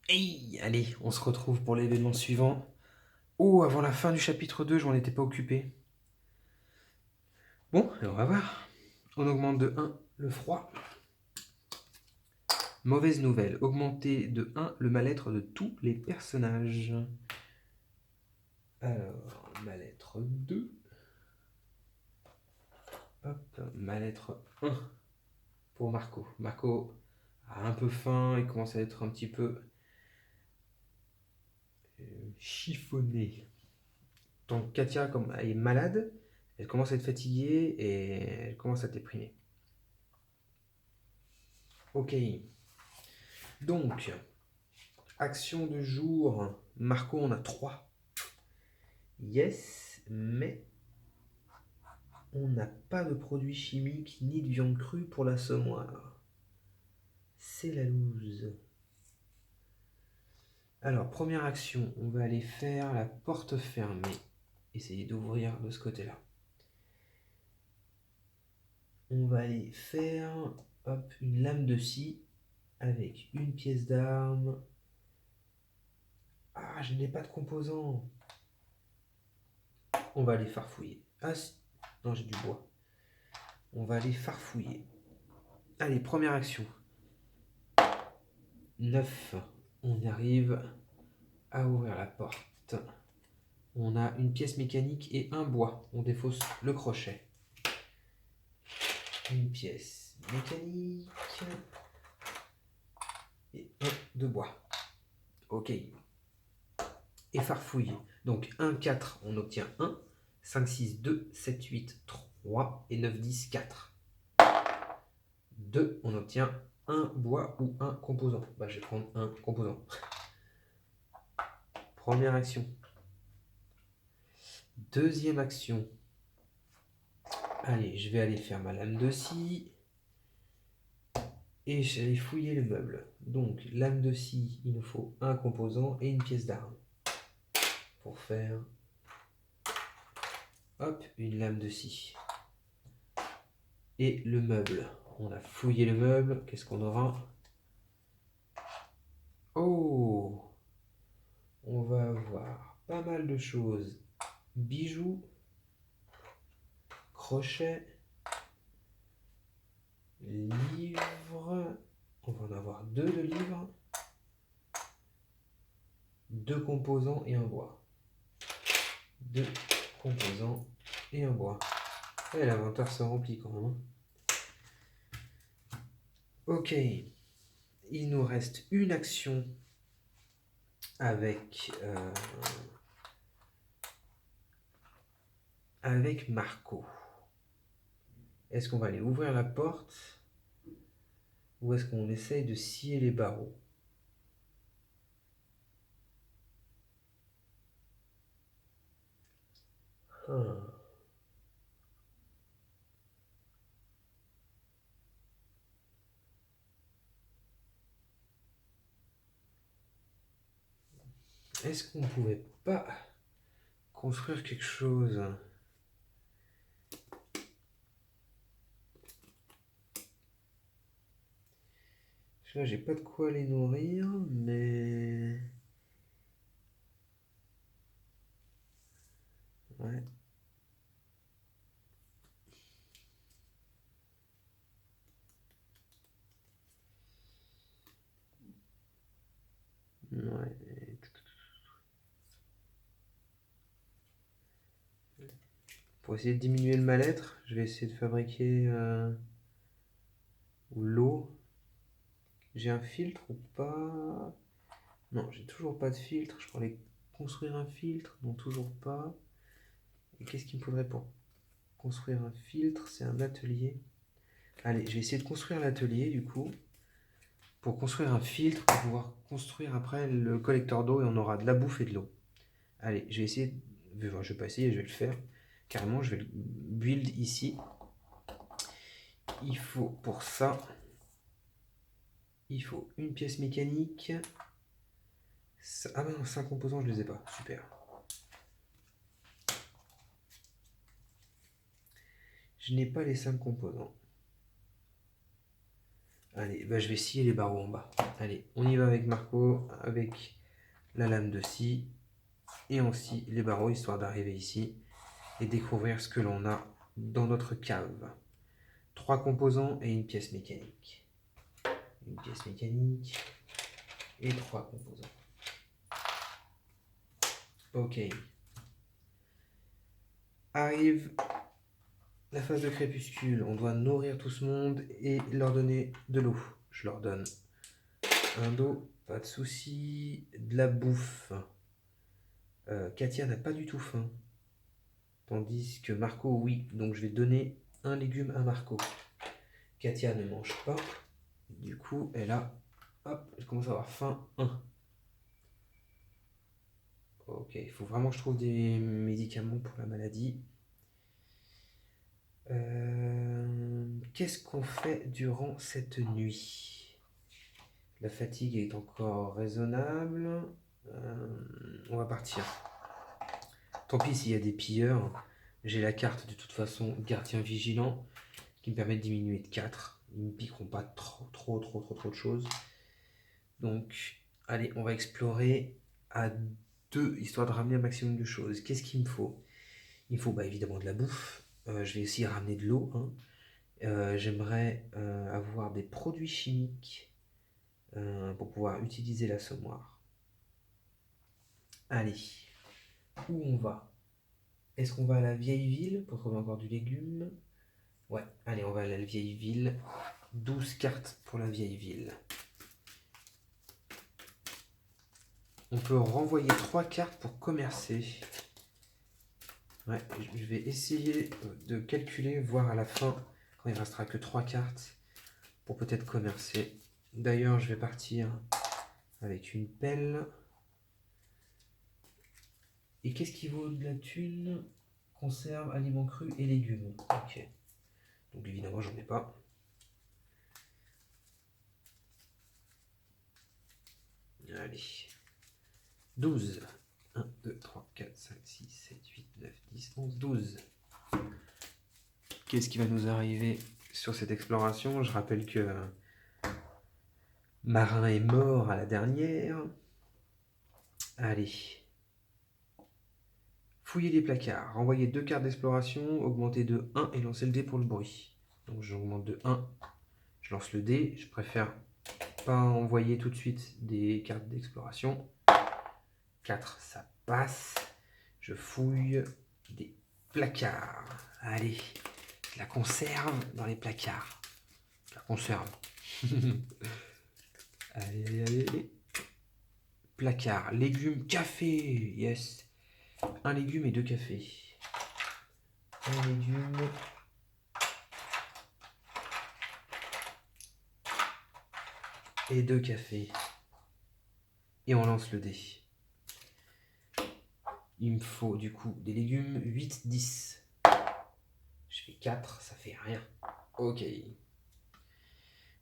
Hey, allez, on se retrouve pour l'événement suivant. Oh, avant la fin du chapitre 2, je m'en étais pas occupé. Bon, on va voir. On augmente de 1 le froid. Mauvaise nouvelle, augmenter de 1 le mal-être de tous les personnages. Alors, mal-être 2. Hop, mal-être 1 pour Marco. Marco a un peu faim, il commence à être un petit peu chiffonné. Donc Katia, comme elle est malade, elle commence à être fatiguée et elle commence à déprimer. Ok. Donc, action de jour. Marco, on a 3. Yes, mais on n'a pas de produits chimiques ni de viande crue pour l'assommoir. C'est la loose. Alors, première action, on va aller faire la porte fermée. Essayer d'ouvrir de ce côté-là. On va aller faire une lame de scie avec une pièce d'arme. Ah, je n'ai pas de composants. On va aller farfouiller. Ah, non, j'ai du bois. On va aller farfouiller. Allez, première action. 9. On arrive à ouvrir la porte. On a une pièce mécanique et un bois. On défausse le crochet. Une pièce mécanique et un de bois. Ok. Et farfouiller. Donc 1, 4, on obtient 1. 5, 6, 2, 7, 8, 3 et 9, 10, 4. 2, on obtient un bois ou un composant. Bah, je vais prendre un composant. Première action. Deuxième action. Allez, je vais aller faire ma lame de scie. Et j'allais fouiller le meuble. Donc, lame de scie, il nous faut un composant et une pièce d'arme. Pour faire, hop, une lame de scie. Et le meuble. On a fouillé le meuble. Qu'est-ce qu'on aura? Oh! On va avoir pas mal de choses. Bijoux, crochets, livres. On va en avoir 2 de livres. 2 composants et un bois. 2 composants et un bois. Et l'inventaire se remplit quand même. Ok. Il nous reste une action avec Marco. Est-ce qu'on va aller ouvrir la porte ou est-ce qu'on essaye de scier les barreaux? Est-ce qu'on pouvait pas construire quelque chose? Là, j'ai pas de quoi les nourrir, mais... Ouais. Ouais. Pour essayer de diminuer le mal-être, je vais essayer de fabriquer l'eau. J'ai un filtre ou pas? Non, j'ai toujours pas de filtre. Je pourrais construire un filtre, non, toujours pas. Et qu'est-ce qu'il me faudrait pour construire un filtre? C'est un atelier. Allez, je vais essayer de construire l'atelier du coup. Pour construire un filtre, pour pouvoir construire après le collecteur d'eau et on aura de la bouffe et de l'eau. Allez, je vais essayer. Enfin, je vais pas essayer, je vais le faire. Carrément, je vais le build ici. Il faut pour ça. Il faut une pièce mécanique. Ah ben non, 5 composants, je les ai pas. Super. Je n'ai pas les 5 composants. Allez, bah, je vais scier les barreaux en bas. Allez, on y va avec Marco, avec la lame de scie. Et on scie les barreaux, histoire d'arriver ici et découvrir ce que l'on a dans notre cave. 3 composants et une pièce mécanique. Une pièce mécanique et 3 composants. Ok. Arrive la phase de crépuscule. On doit nourrir tout ce monde et leur donner de l'eau. Je leur donne un dos, pas de souci. De la bouffe. Katia n'a pas du tout faim. Tandis que Marco, oui. Donc je vais donner un légume à Marco. Katia ne mange pas. Du coup, elle a... Hop, elle commence à avoir faim. 1. Ok, il faut vraiment que je trouve des médicaments pour la maladie. Qu'est-ce qu'on fait durant cette nuit? La fatigue est encore raisonnable. On va partir. Tant pis s'il y a des pilleurs. J'ai la carte de toute façon gardien vigilant qui me permet de diminuer de 4. Ils ne me piqueront pas trop de choses. Donc, allez, on va explorer à 2, histoire de ramener un maximum de choses. Qu'est-ce qu'il me faut? Il me faut évidemment de la bouffe. Je vais aussi ramener de l'eau. J'aimerais avoir des produits chimiques pour pouvoir utiliser l'assommoir. Allez, où on va? Est-ce qu'on va à la vieille ville pour trouver encore du légume? Ouais, allez, on va à la vieille ville. 12 cartes pour la vieille ville. On peut renvoyer 3 cartes pour commercer. Ouais, je vais essayer de calculer, voir à la fin, quand il ne restera que 3 cartes, pour peut-être commercer. D'ailleurs, je vais partir avec une pelle. Et qu'est-ce qui vaut de la thune? Conserve, aliments crus et légumes. Ok. Donc évidemment, j'en ai pas. Allez. 12. 1, 2, 3, 4, 5, 6, 7, 8, 9, 10, 11, 12. Qu'est-ce qui va nous arriver sur cette exploration? Je rappelle que Marin est mort à la dernière. Allez. Fouiller les placards. Renvoyer 2 cartes d'exploration, augmenter de 1 et lancer le dé pour le bruit. Donc j'augmente de 1. Je lance le dé. Je préfère pas envoyer tout de suite des cartes d'exploration. 4, ça passe. Je fouille des placards. Allez, je la conserve dans les placards. Je la conserve. Allez. Placard, légumes, café. Yes. Un légume et 2 cafés. Un légume. Et 2 cafés. Et on lance le dé. Il me faut du coup des légumes 8, 10. Je fais 4, ça fait rien. Ok.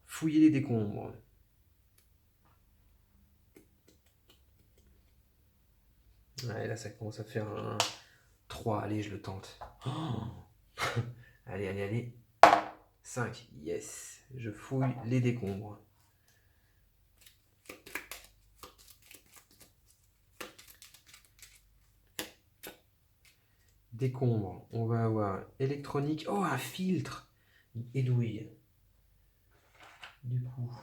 Fouiller les décombres. Ouais, là ça commence à faire un 3. Allez, je le tente. Oh allez. 5. Yes. Je fouille les décombres. Décombres. On va avoir électronique. Oh, un filtre. Et douille. Du coup.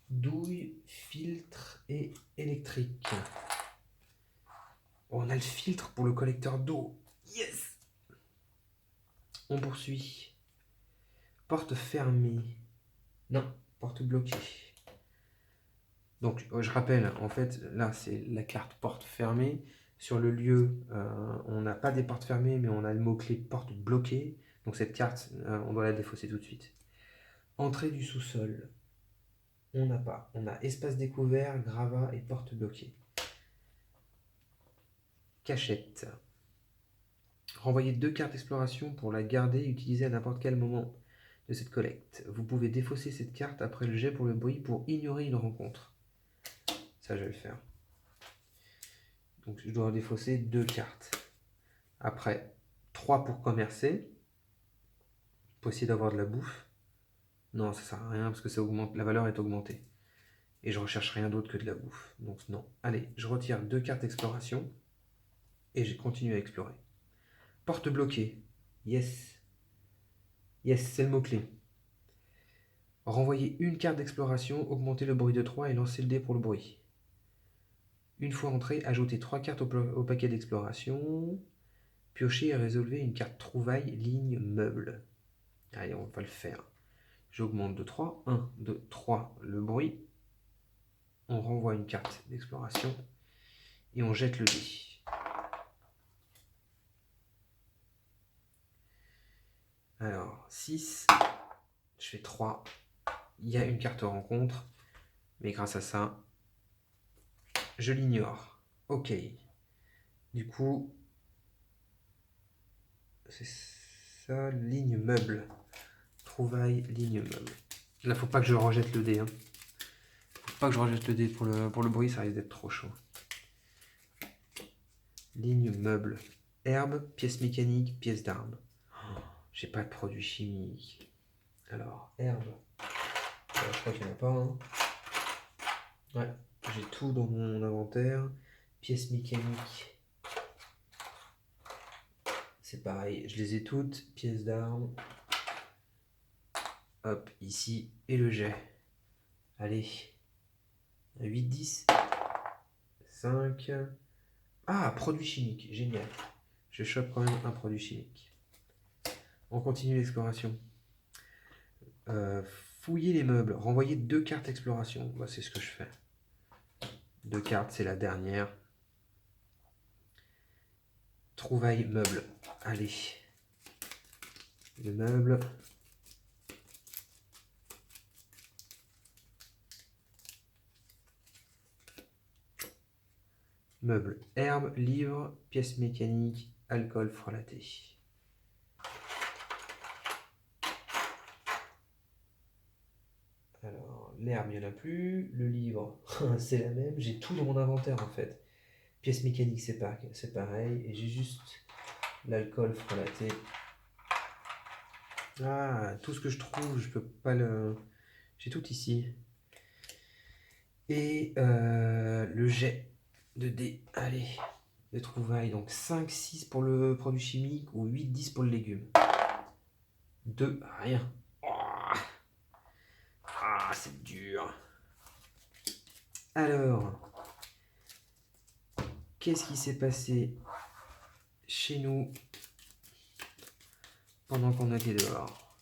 Douille, filtre et électrique. Oh, on a le filtre pour le collecteur d'eau. Yes. On poursuit. Porte fermée. Non, porte bloquée. Donc, je rappelle, en fait, là, c'est la carte porte fermée. Sur le lieu, on n'a pas des portes fermées, mais on a le mot-clé porte bloquée. Donc, cette carte, on doit la défausser tout de suite. Entrée du sous-sol. On n'a pas. On a espace découvert, gravat et porte bloquée. Cachette. Renvoyez 2 cartes d'exploration pour la garder et utiliser à n'importe quel moment de cette collecte. Vous pouvez défausser cette carte après le jet pour le bruit pour ignorer une rencontre. Ça, je vais le faire. Donc, je dois défausser 2 cartes. Après, 3 pour commercer. Pour essayer d'avoir de la bouffe. Non, ça sert à rien parce que ça augmente, la valeur est augmentée. Et je recherche rien d'autre que de la bouffe. Donc non. Allez, je retire 2 cartes d'exploration. Et je continue à explorer. Porte bloquée. Yes. Yes, c'est le mot-clé. Renvoyer une carte d'exploration, augmenter le bruit de 3 et lancer le dé pour le bruit. Une fois entré, ajoutez 3 cartes au paquet d'exploration. Piocher et résolver une carte trouvaille, ligne, meuble. Allez, on va le faire. J'augmente de 3. 1, 2, 3, le bruit. On renvoie une carte d'exploration. Et on jette le dé. Alors, 6. Je fais 3. Il y a une carte rencontre. Mais grâce à ça, je l'ignore. Ok. Du coup, c'est ça, ligne meuble. Trouvaille, ligne meuble. Là, faut pas que je rejette le dé. Hein. Faut pas que je rejette le dé pour le bruit, ça risque d'être trop chaud. Ligne meuble. Herbe, pièce mécanique, pièce d'arme. Oh, j'ai pas de produits chimiques. Alors, herbe. Je crois qu'il n'y en a pas. Hein. Ouais, j'ai tout dans mon inventaire. Pièce mécanique. C'est pareil, je les ai toutes. Pièces d'armes. Hop, ici. Et le jet. Allez. 8, 10. 5. Ah, produit chimique. Génial. Je chope quand même un produit chimique. On continue l'exploration. Fouiller les meubles. Renvoyer 2 cartes exploration. Bah, c'est ce que je fais. 2 cartes, c'est la dernière. Trouvaille meuble. Allez. Le meuble. Meuble. Herbe, livre, pièces mécaniques, alcool frelaté. Alors, l'herbe, il n'y en a plus. Le livre, c'est la même. J'ai tout dans mon inventaire en fait. Pièces mécaniques, c'est pareil. Et j'ai juste l'alcool frelaté. Ah, tout ce que je trouve, je peux pas le... J'ai tout ici. Et le jet de dés. Allez, de trouvailles. Donc 5, 6 pour le produit chimique ou 8, 10 pour le légume. 2, rien. Ah, c'est dur. Alors, qu'est-ce qui s'est passé chez nous pendant qu'on était dehors?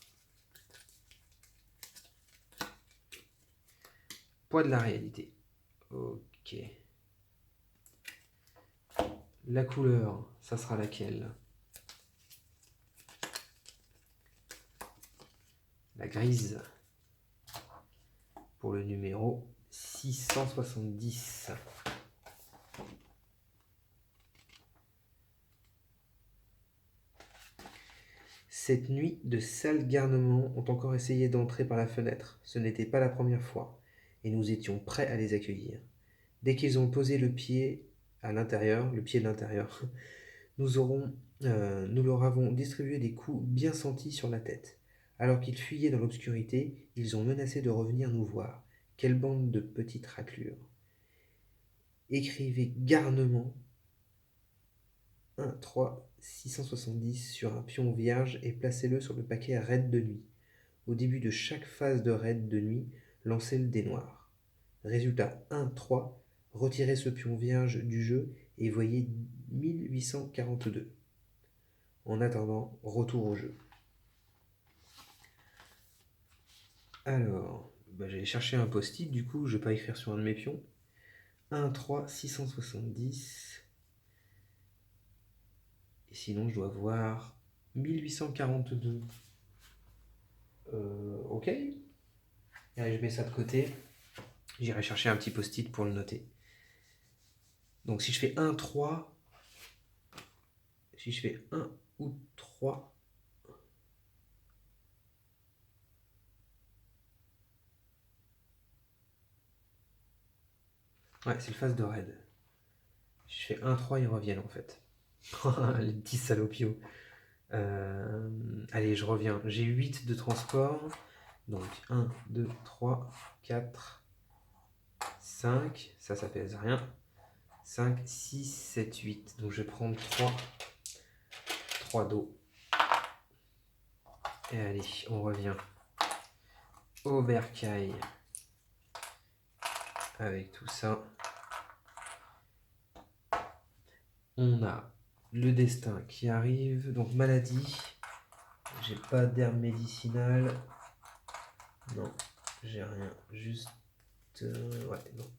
Poids de la réalité. Ok. La couleur, ça sera laquelle? La grise. Pour le numéro 670. Cette nuit, de sales garnements ont encore essayé d'entrer par la fenêtre. Ce n'était pas la première fois, et nous étions prêts à les accueillir. Dès qu'ils ont posé le pied à l'intérieur, le pied de l'intérieur, nous leur avons distribué des coups bien sentis sur la tête. Alors qu'ils fuyaient dans l'obscurité, ils ont menacé de revenir nous voir. Quelle bande de petites raclures! Écrivez garnement 1, 3, 670 sur un pion vierge et placez-le sur le paquet raid de nuit. Au début de chaque phase de raid de nuit, lancez le dé noir. Résultat 1, 3, retirez ce pion vierge du jeu et voyez 1842. En attendant, retour au jeu. Alors, j'ai cherché un post-it, du coup, je vais pas écrire sur un de mes pions. 1, 3, 670. Et sinon, je dois voir 1842. Ok. Allez, je mets ça de côté. J'irai chercher un petit post-it pour le noter. Donc, si je fais 1, 3, si je fais 1 ou 3, ouais, c'est le phase de raid. Si je fais 1, 3, ils reviennent en fait. Les petits salopios. Allez, je reviens. J'ai 8 de transport. Donc 1, 2, 3, 4, 5. Ça pèse rien. 5, 6, 7, 8. Donc je vais prendre 3 dos. Et allez, on revient au bercail avec tout ça. On a le destin qui arrive. Donc maladie. J'ai pas d'herbe médicinale. Non, j'ai rien. Juste... ouais, non.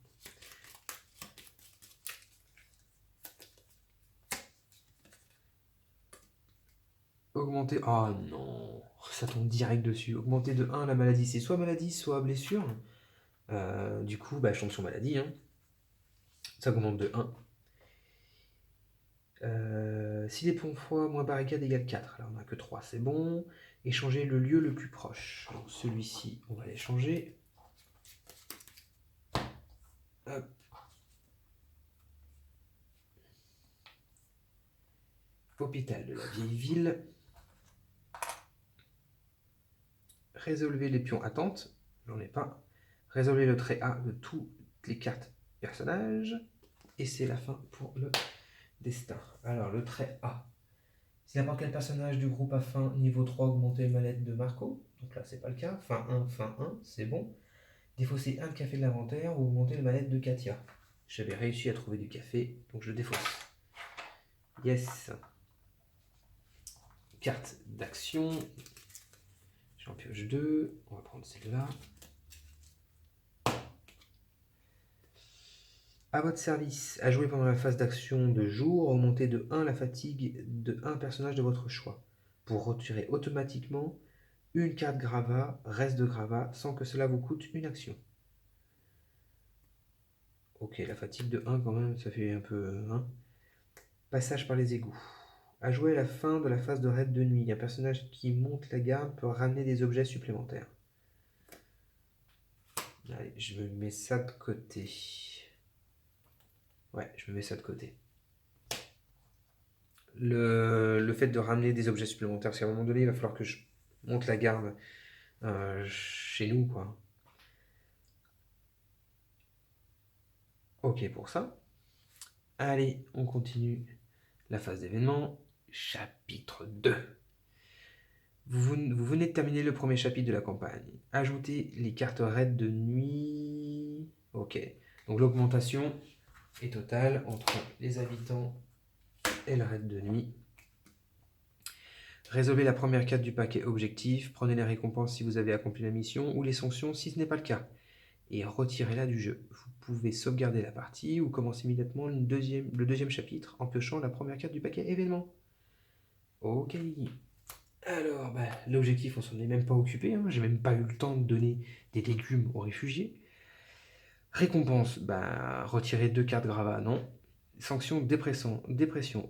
Augmenter... Oh non, ça tombe direct dessus. Augmenter de 1 la maladie. C'est soit maladie, soit blessure. Du coup, je tombe sur maladie. Hein. Ça augmente de 1. Si les points foi moins barricade égale 4. Alors on n'a que 3, c'est bon. Échanger le lieu le plus proche. Donc celui-ci, on va l'échanger. Hop. Hôpital de la vieille ville. Résolvez les pions attente. J'en ai pas. Résolvez le trait A de toutes les cartes personnages. Et c'est la fin pour le destin. Alors le trait A. Si n'importe quel personnage du groupe a fin niveau 3, augmentez le mallette de Marco. Donc là, c'est pas le cas. Fin 1, c'est bon. Défausser un café de l'inventaire ou augmenter le mallette de Katia. J'avais réussi à trouver du café, donc je le défausse. Yes. Carte d'action. J'en pioche 2. On va prendre celle-là. À votre service, à jouer pendant la phase d'action de jour, augmentez de 1 la fatigue de un personnage de votre choix, pour retirer automatiquement une carte gravat, reste de gravat, sans que cela vous coûte une action. Ok, la fatigue de 1 quand même, ça fait un peu... Hein. Passage par les égouts. À jouer à la fin de la phase de raid de nuit, un personnage qui monte la garde peut ramener des objets supplémentaires. Allez, je me mets ça de côté. Ouais, je me mets ça de côté. Le fait de ramener des objets supplémentaires, parce qu'à un moment donné, il va falloir que je monte la garde chez nous, quoi. Ok pour ça. Allez, on continue la phase d'événement. Chapitre 2. Vous venez de terminer le premier chapitre de la campagne. Ajoutez les cartes raid de nuit. Ok. Donc l'augmentation est totale entre les habitants et le raid de nuit. Résolvez la première carte du paquet objectif. Prenez les récompenses si vous avez accompli la mission ou les sanctions si ce n'est pas le cas. Et retirez-la du jeu. Vous pouvez sauvegarder la partie ou commencer immédiatement le deuxième chapitre en piochant la première carte du paquet événement. Ok. Alors, l'objectif, on s'en est même pas occupé. Hein. J'ai même pas eu le temps de donner des légumes aux réfugiés. Récompense, retirer 2 cartes gravats, non. Sanction dépression,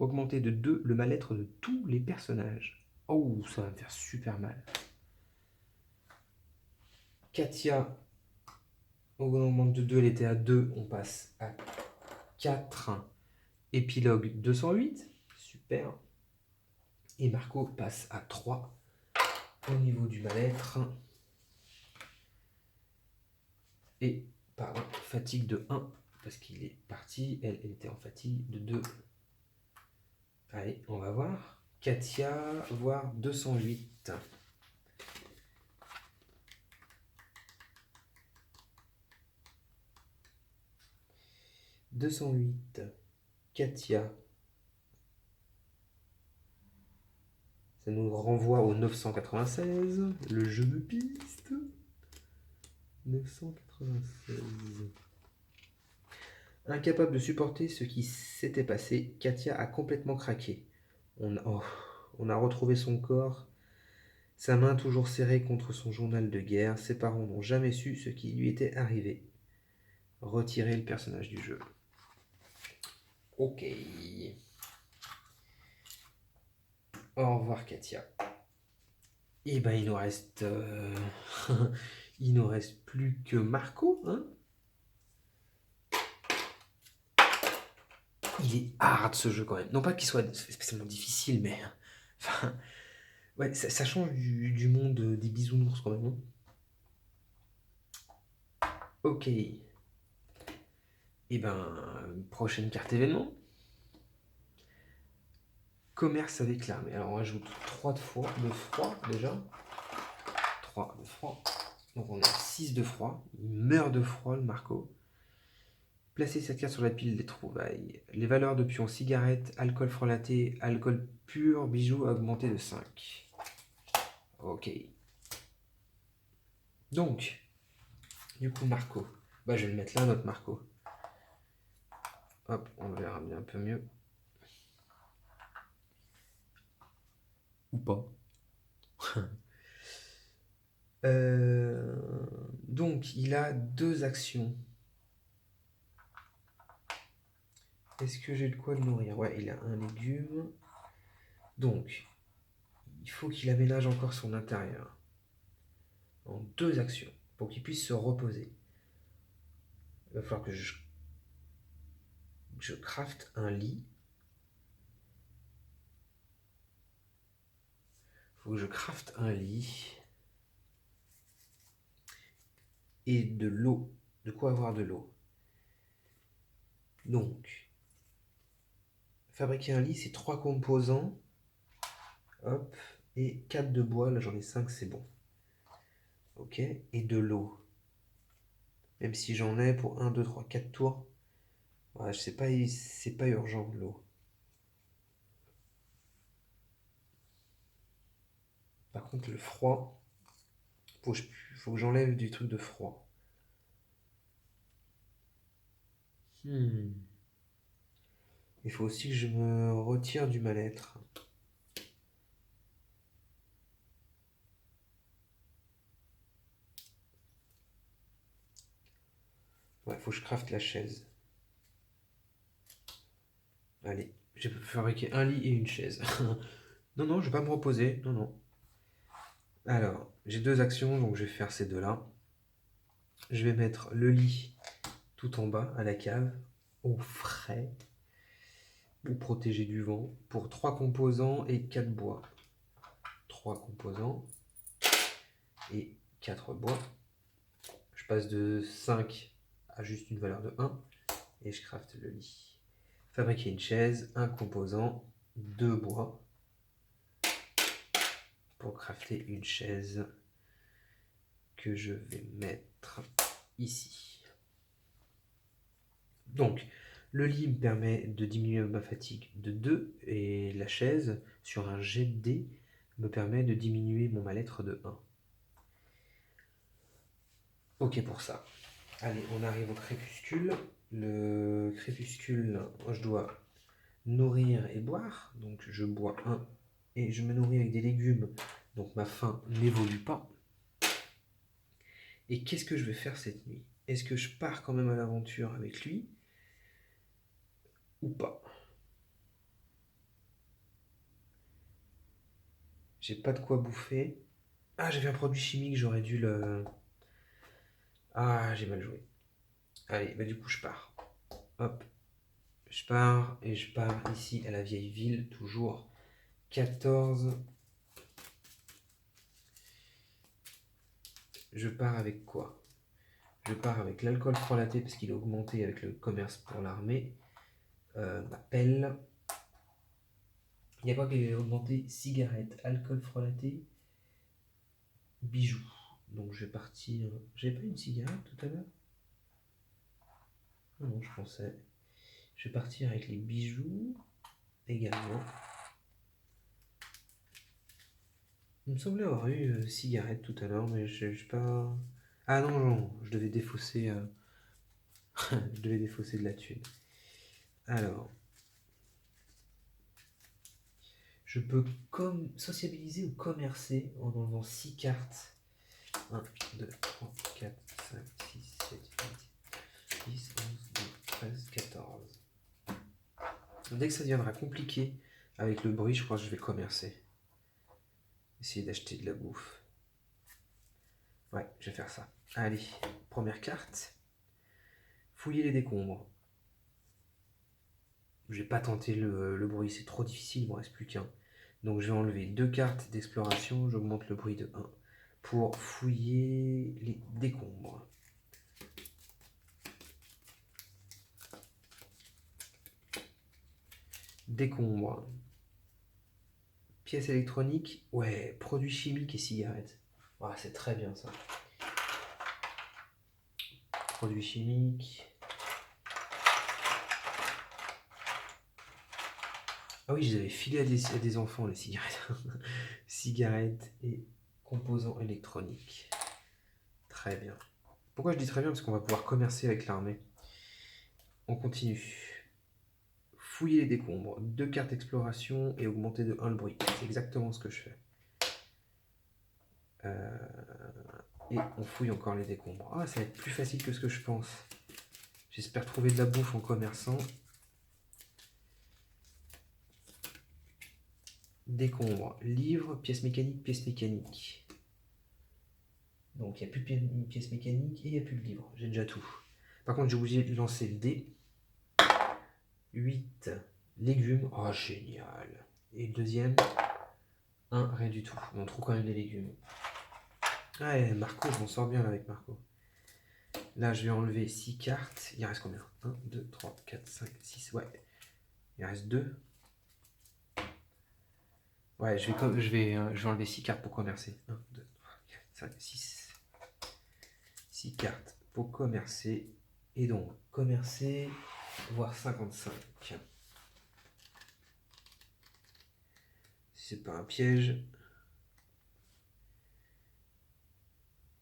augmenter de 2 le mal-être de tous les personnages. Oh, ça va me faire super mal. Katia, on augmente de 2, elle était à 2, on passe à 4. Épilogue 208, super. Et Marco passe à 3 au niveau du mal-être. Et, pardon, fatigue de 1, parce qu'il est parti, elle était en fatigue de 2. Allez, on va voir. Katia, voire 208. « 208. Katia. Ça nous renvoie au 996, le jeu de piste. 996. Incapable de supporter ce qui s'était passé, Katia a complètement craqué. On a retrouvé son corps, sa main toujours serrée contre son journal de guerre. Ses parents n'ont jamais su ce qui lui était arrivé. Retirer le personnage du jeu. Ok. Au revoir Katia. Et il nous reste... il nous reste plus que Marco, hein. Il est hard ce jeu quand même. Non pas qu'il soit spécialement difficile, mais... Enfin... Ouais, ça change du monde des bisounours quand même. Hein. Ok. Et ben, prochaine carte événement. Commerce avec l'armée. Alors on rajoute 3 de froid déjà. 3 de froid. Donc on a 6 de froid. Il meurt de froid le Marco. Placez cette carte sur la pile des trouvailles. Les valeurs de pions cigarettes, alcool frelaté, alcool pur, bijoux augmenté de 5. Ok. Donc, du coup Marco. Bah je vais le mettre là notre Marco. Hop, on verra bien un peu mieux. Ou pas. Donc, il a 2 actions. Est-ce que j'ai de quoi le nourrir? Ouais, il a un légume. Donc, il faut qu'il aménage encore son intérieur. En 2 actions. Pour qu'il puisse se reposer. Il va falloir que je crafte un lit. Il faut que je crafte un lit. Et de l'eau. De quoi avoir de l'eau. Donc, fabriquer un lit, c'est 3 composants. Hop. Et 4 de bois. Là, j'en ai 5, c'est bon. Ok. Et de l'eau. Même si j'en ai pour 1, 2, 3, 4 tours. Ouais, je sais pas, c'est pas urgent l'eau. Par contre, le froid, faut que j'enlève du truc de froid. Il faut aussi que je me retire du mal-être. Ouais, faut que je crafte la chaise. Allez, j'ai fabriqué un lit et une chaise. Non, non, je vais pas me reposer. Non, non. Alors, j'ai 2 actions, donc je vais faire ces 2-là. Je vais mettre le lit tout en bas, à la cave, au frais, pour protéger du vent, pour 3 composants et 4 bois. 3 composants et 4 bois. Je passe de 5 à juste une valeur de 1 et je crafte le lit. Fabriquer une chaise, un composant, 2 bois pour crafter une chaise que je vais mettre ici. Donc, le lit me permet de diminuer ma fatigue de 2 et la chaise, sur un jet de dés, me permet de diminuer mon mal-être de 1. Ok pour ça. Allez, on arrive au crépuscule. Le crépuscule, je dois nourrir et boire. Donc je bois un et je me nourris avec des légumes. Donc ma faim n'évolue pas. Et qu'est-ce que je vais faire cette nuit? Est-ce que je pars quand même à l'aventure avec lui ou pas? J'ai pas de quoi bouffer. Ah, j'avais un produit chimique, j'aurais dû le... Ah, j'ai mal joué. Allez, bah du coup je pars. Hop, je pars et je pars ici à la vieille ville, toujours 14. Je pars avec quoi? Je pars avec l'alcool frelaté parce qu'il a augmenté avec le commerce pour l'armée. Ma pelle. Il n'y a pas qu'il a augmenté cigarette, alcool frelaté, bijoux. Donc je vais partir. J'avais pas une cigarette tout à l'heure? Non, je pensais. Je vais partir avec les bijoux également. Il me semblait avoir eu cigarette tout à l'heure, mais je pas. Ah non, non, je devais défausser. Je devais défausser de la thune. Alors, je peux sociabiliser ou commercer en enlevant 6 cartes. 1, 2, 3, 4, 5, 6, 7, 8, 10, 11, 12, 13, 14. Dès que ça deviendra compliqué avec le bruit, je crois que je vais commercer. Essayer d'acheter de la bouffe. Ouais, je vais faire ça. Allez, première carte. Fouiller les décombres. Je vais pas tenter le bruit, c'est trop difficile, il m'en reste plus qu'un. Donc je vais enlever 2 cartes d'exploration, j'augmente le bruit de 1 pour fouiller les décombres. Décombres. Pièces électroniques. Ouais, produits chimiques et cigarettes. Ah, c'est très bien ça. Produits chimiques. Ah oui, je les avais filés à des enfants, les cigarettes. Cigarettes et composants électroniques. Très bien. Pourquoi je dis très bien? Parce qu'on va pouvoir commercer avec l'armée. On continue. Fouiller les décombres. 2 cartes exploration et augmenter de 1 le bruit. C'est exactement ce que je fais. Et on fouille encore les décombres. Ah, ça va être plus facile que ce que je pense. J'espère trouver de la bouffe en commerçant. Décombres. Livres, pièces mécaniques, pièces mécaniques. Donc il n'y a plus de pièces mécaniques et il n'y a plus de livres. J'ai déjà tout. Par contre, j'ai oublié de lancer le dé. 8 légumes. Oh, génial. Et le deuxième, 1, rien du tout. Mais on trouve quand même des légumes. Ouais, Marco, je m'en sors bien là avec Marco. Là, je vais enlever 6 cartes. Il reste combien? 1, 2, 3, 4, 5, 6. Ouais. Il reste 2. Ouais, je vais enlever 6 cartes pour commercer. 1, 2, 3, 4, 5, 6. 6 cartes pour commercer. Et donc, commercer, voire 55. Si c'est pas un piège.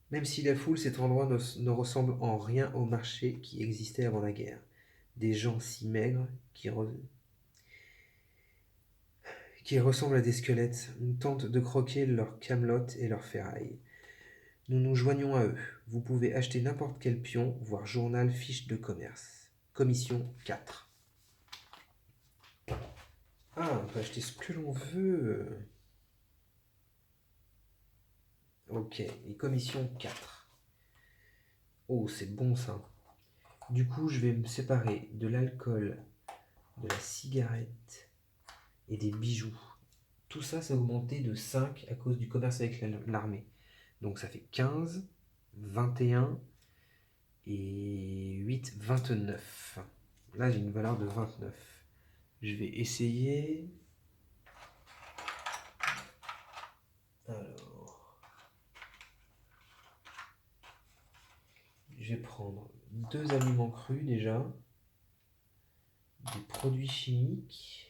Même si la foule, cet endroit ne ressemble en rien au marché qui existait avant la guerre. Des gens si maigres qui ressemblent à des squelettes. Nous tentent de croquer leurs camelotes et leurs ferrailles. Nous nous joignons à eux. Vous pouvez acheter n'importe quel pion, voire journal, fiche de commerce. Commission 4. Ah, on peut acheter ce que l'on veut. Ok, et commission 4. Oh, c'est bon ça. Du coup, je vais me séparer de l'alcool, de la cigarette et des bijoux. Tout ça, c'est augmenté de 5 à cause du commerce avec l'armée. Donc ça fait 15, 21 et 8, 29. Là, j'ai une valeur de 29. Je vais essayer. Alors, je vais prendre 2 aliments crus déjà, des produits chimiques.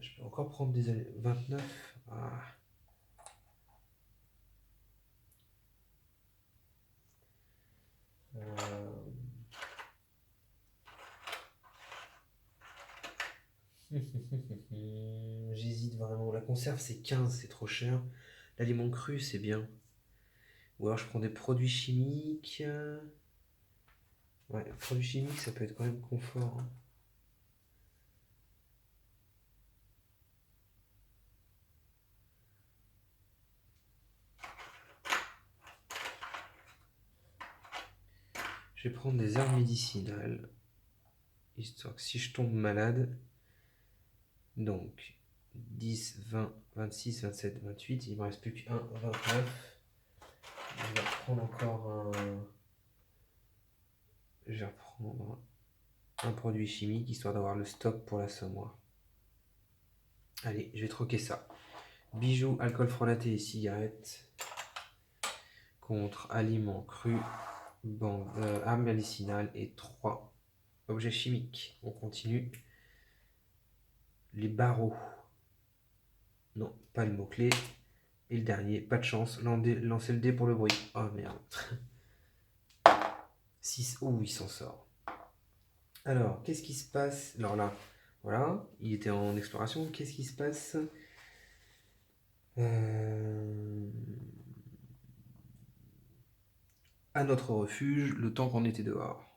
Je peux encore prendre des 29. Ah. J'hésite vraiment. La conserve, c'est 15, c'est trop cher. L'aliment cru, c'est bien. Ou alors je prends des produits chimiques. Ouais, produits chimiques, ça peut être quand même confort. Hein. Je vais prendre des herbes médicinales. Histoire que si je tombe malade. Donc, 10, 20, 26, 27, 28. Il me reste plus qu'un 29. Je vais reprendre encore un. Je vais reprendre un produit chimique histoire d'avoir le stock pour l'assommoir. Allez, je vais troquer ça. Bijoux, alcool frelaté et cigarettes contre aliments crus, armes médicinales et 3 objets chimiques. On continue. Les barreaux. Non, pas le mot-clé. Et le dernier, pas de chance. Lancez le dé pour le bruit. Oh merde. 6. Oh, il s'en sort. Alors, qu'est-ce qui se passe? Alors là, voilà, il était en exploration. Qu'est-ce qui se passe? À notre refuge, le temps qu'on était dehors.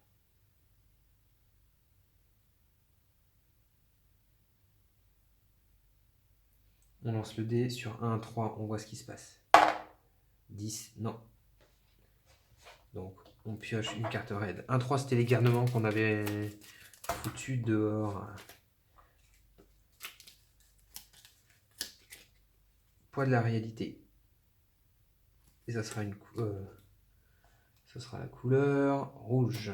On lance le dé sur 1, 3, on voit ce qui se passe. 10, non. Donc, on pioche une carte raide. 1, 3, c'était les garnements qu'on avait foutus dehors. Poids de la réalité. Et ça sera la couleur rouge.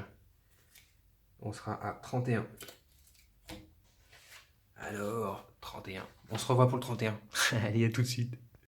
On sera à 31. Alors, 31. On se revoit pour le 31. Allez, à tout de suite.